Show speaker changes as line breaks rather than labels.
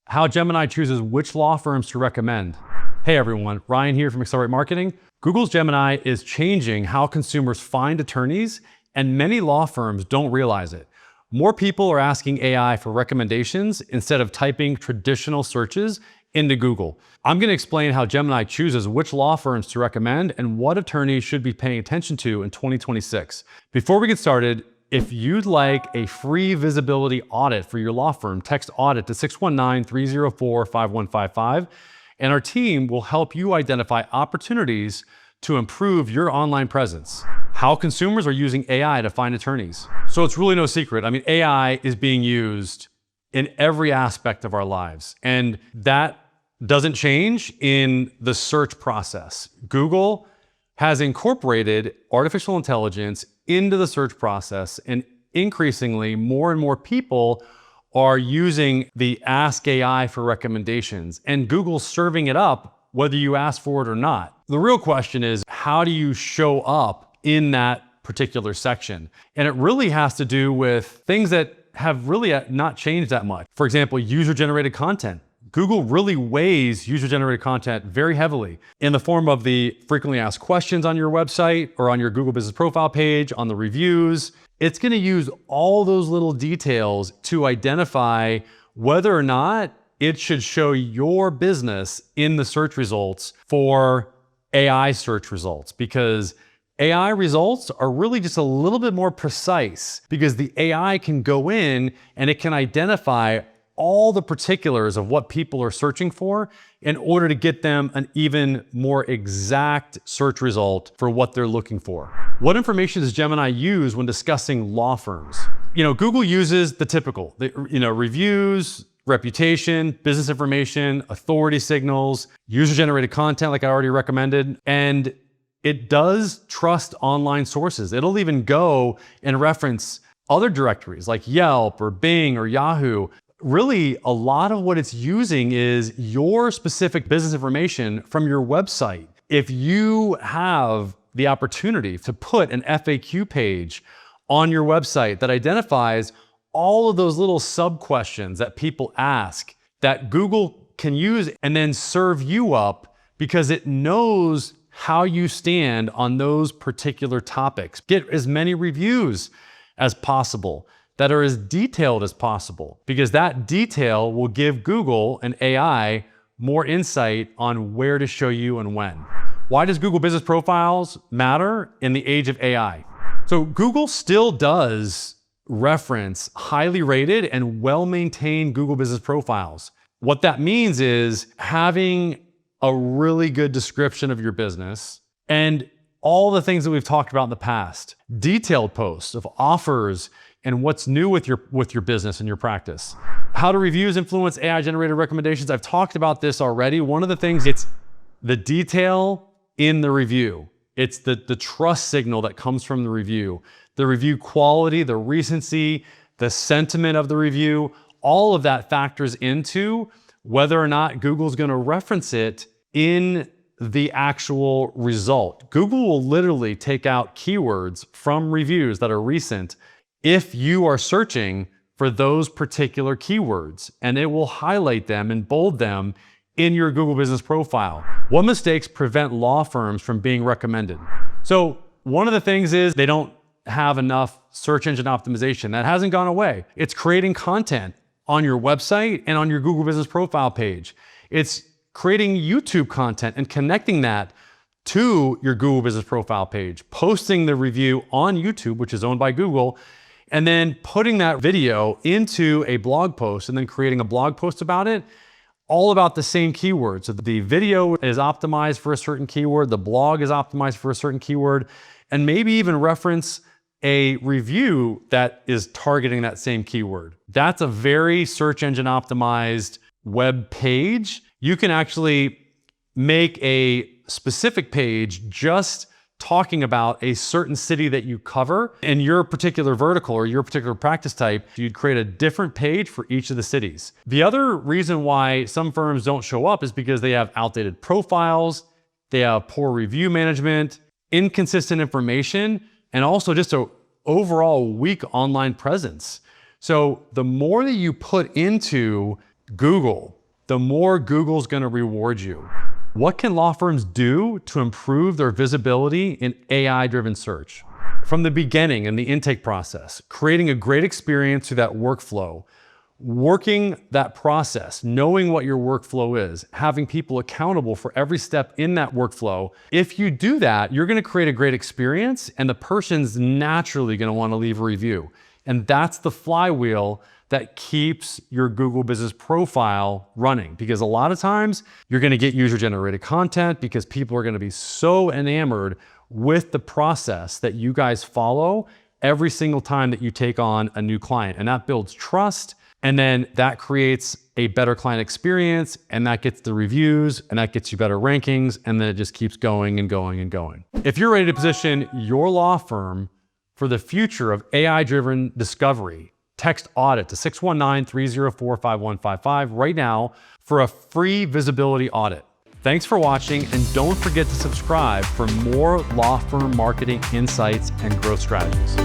How Gemini chooses which law firms to recommend. Hey everyone, Ryan here from Accelerate Marketing. Google's Gemini is changing how consumers find attorneys, and many law firms don't realize it. More people are asking AI for recommendations instead of typing traditional searches into Google. I'm going to explain how Gemini chooses which law firms to recommend and what attorneys should be paying attention to in 2026. Before we get started, if you'd like a free visibility audit for your law firm, text audit to 619-304-5155, and our team will help you identify opportunities to improve your online presence. How consumers are using AI to find attorneys. So it's really no secret. I mean, AI is being used in every aspect of our lives, and that doesn't change in the search process. Google has incorporated artificial intelligence into the search process, and increasingly more and more people are using the Ask AI for recommendations, and Google's serving it up whether you ask for it or not. The real question is, how do you show up in that particular section? And it really has to do with things that have really not changed that much. For example, user-generated content. Google really weighs user-generated content very heavily in the form of the frequently asked questions on your website or on your Google Business Profile page, on the reviews. It's going to use all those little details to identify whether or not it should show your business in the search results for AI search results, because AI results are really just a little bit more precise because the AI can go in and it can identify all the particulars of what people are searching for in order to get them an even more exact search result for what they're looking for. What information does Gemini use when discussing law firms? Google uses the typical, reviews, reputation, business information, authority signals, user-generated content like I already recommended, and it does trust online sources. It'll even go and reference other directories like Yelp or Bing or Yahoo. Really, a lot of what it's using is your specific business information from your website. If you have the opportunity to put an FAQ page on your website that identifies all of those little sub-questions that people ask, that Google can use and then serve you up because it knows how you stand on those particular topics. Get as many reviews as possible that are as detailed as possible, because that detail will give Google and AI more insight on where to show you and when. Why does Google Business Profiles matter in the age of AI? So Google still does reference highly rated and well-maintained Google Business Profiles. What that means is having a really good description of your business and all the things that we've talked about in the past. Detailed posts of offers and what's new with your business and your practice. How do reviews influence AI-generated recommendations? I've talked about this already. One of the things, it's the detail in the review. It's the trust signal that comes from the review quality, the recency, the sentiment of the review. All of that factors into whether or not Google's going to reference it in the actual result. Google will literally take out keywords from reviews that are recent if you are searching for those particular keywords, and it will highlight them and bold them in your Google Business Profile. What mistakes prevent law firms from being recommended? So one of the things is they don't have enough search engine optimization. That hasn't gone away. It's creating content on your website and on your Google Business Profile page. It's creating YouTube content and connecting that to your Google Business Profile page, posting the review on YouTube, which is owned by Google, and then putting that video into a blog post and then creating a blog post about it, all about the same keyword. So the video is optimized for a certain keyword, the blog is optimized for a certain keyword, and maybe even reference a review that is targeting that same keyword. That's a very search engine optimized web page. You can actually make a specific page just talking about a certain city that you cover in your particular vertical or your particular practice type. You'd create a different page for each of the cities. The other reason why some firms don't show up is because they have outdated profiles, they have poor review management, inconsistent information, and also just an overall weak online presence. So the more that you put into Google, the more Google's going to reward you. What can law firms do to improve their visibility in AI-driven search? From the beginning in the intake process, creating a great experience through that workflow, working that process, knowing what your workflow is, having people accountable for every step in that workflow. If you do that, you're going to create a great experience and the person's naturally going to want to leave a review. And that's the flywheel that keeps your Google business profile running, because a lot of times you're going to get user-generated content because people are going to be so enamored with the process that you guys follow every single time that you take on a new client. And that builds trust, and then that creates a better client experience, and that gets the reviews, and that gets you better rankings, and then it just keeps going and going and going. If you're ready to position your law firm for the future of AI-driven discovery, text Audit to 619-304-5155 right now for a free visibility audit. Thanks for watching, and don't forget to subscribe for more law firm marketing insights and growth strategies.